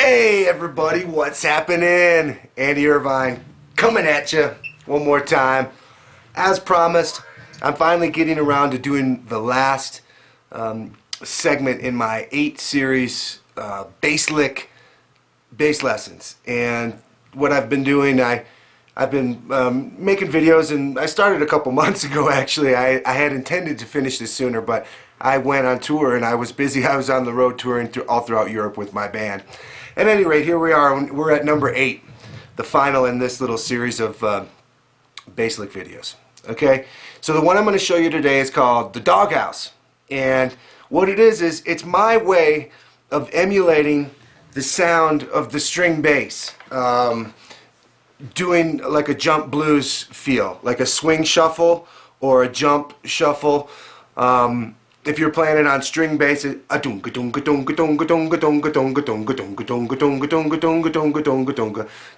Hey everybody, what's happening? Andy Irvine coming at you one more time. As promised, I'm finally getting around to doing the last segment in my 8 series bass lick bass lessons. And what I've been doing, I've been making videos, and I started a couple months ago actually. I had intended to finish this sooner, but I went on tour and I was busy. I was on the road touring all throughout Europe with my band. At any rate, here we are. We're at number 8, the final in this little series of bass lick videos. Okay, so the one I'm going to show you today is called The Doghouse. And what it is it's my way of emulating the sound of the string bass. Doing like a jump blues feel, like a swing shuffle or a jump shuffle. If you're playing it on string bass, you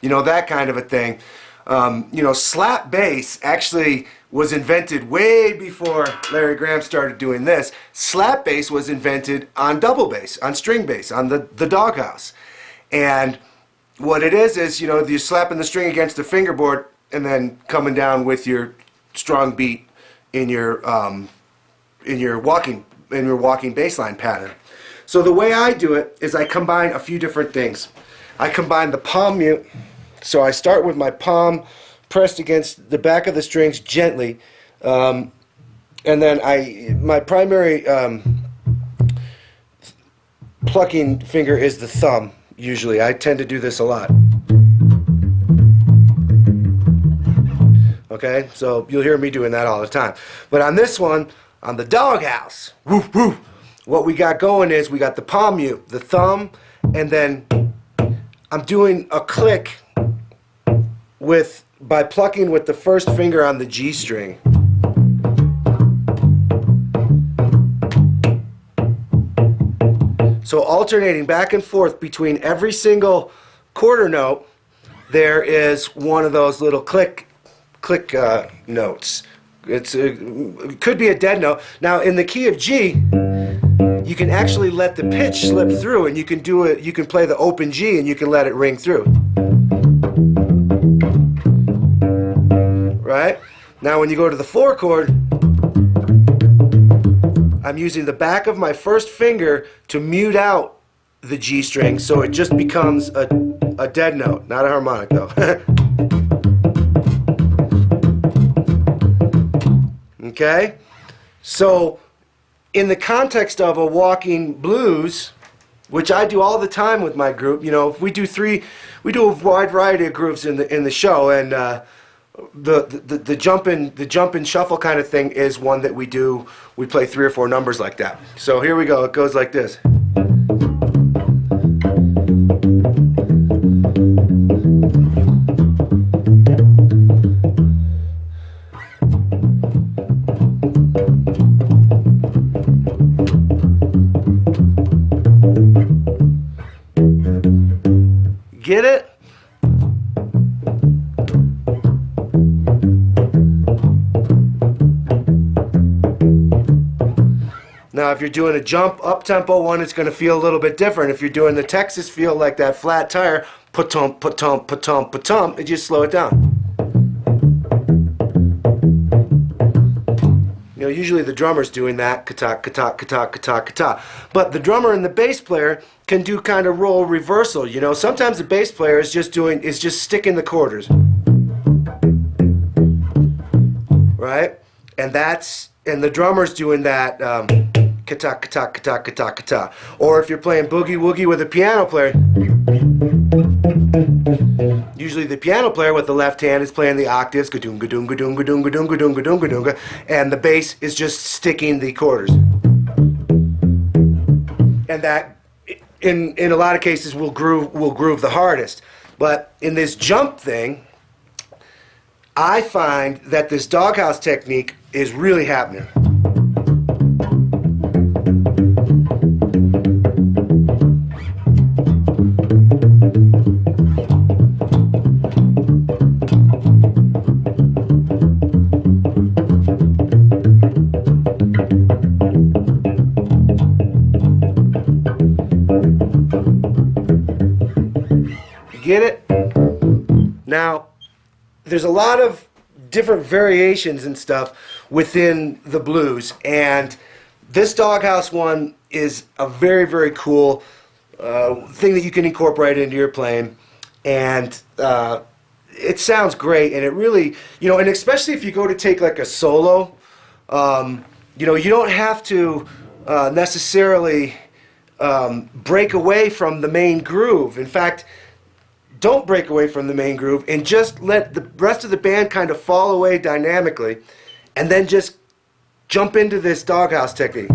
know, that kind of a thing. You know, slap bass actually was invented way before Larry Graham started doing this. Slap bass was invented on double bass, on string bass, on the Doghouse. And what it is, you know, you're slapping the string against the fingerboard and then coming down with your strong beat in your walking bass line pattern. So the way I do it is I combine a few different things. I combine the palm mute, so I start with my palm pressed against the back of the strings gently, and then my primary plucking finger is the thumb. Usually, I tend to do this a lot. Okay, so you'll hear me doing that all the time. But on this one, on the Doghouse, woof, woof, what we got going is we got the palm mute, the thumb, and then I'm doing a click by plucking with the first finger on the G string. So alternating back and forth between every single quarter note, there is one of those little click notes. It could be a dead note. Now in the key of G, you can actually let the pitch slip through, and you can do it. You can play the open G and you can let it ring through. Right? Now when you go to the 4 chord, I'm using the back of my first finger to mute out the G string, so it just becomes a dead note, not a harmonic though. Okay? So in the context of a walking blues, which I do all the time with my group, you know, if we do a wide variety of grooves in the show, and the jump and shuffle kind of thing is one that we do. We play 3 or 4 numbers like that. So here we go. It goes like this. Get it? Now if you're doing a jump up-tempo one, it's going to feel a little bit different. If you're doing the Texas feel like that flat tire, pa-tump, pa-tump, pa-tump, pa-tump, it just slow it down. You know, usually the drummer's doing that, ka-ta, ka-ta, ka-ta, ka-ta, ka-ta. But the drummer and the bass player can do kind of role reversal. You know, sometimes the bass player is just sticking the quarters. Right? And the drummer's doing that ka-ta, ka-ta, ka-ta, ka-ta, ka-ta. Or if you're playing boogie woogie with a piano player, usually the piano player with the left hand is playing the octaves, ga-doom, ga-doom, ga-doom, ga-doom, ga-doom, ga-doom, ga-doom, ga-doom, and the bass is just sticking the quarters. And that, in a lot of cases, will groove the hardest. But in this jump thing, I find that this Doghouse technique is really happening. get it? Now, there's a lot of different variations and stuff within the blues, and this Doghouse one is a very, very cool thing that you can incorporate into your playing, and it sounds great, and it really, and especially if you go to take like a solo, you don't have to necessarily break away from the main groove. In fact, don't break away from the main groove and just let the rest of the band kind of fall away dynamically, and then just jump into this Doghouse technique.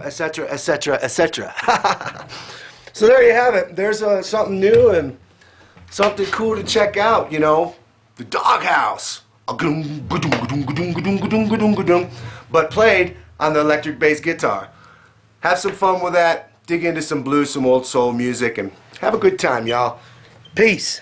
Etc., etc., etc. So there you have it. There's something new and something cool to check out, the Doghouse. But played on the electric bass guitar. Have some fun with that. Dig into some blues, some old soul music, and have a good time, y'all. Peace.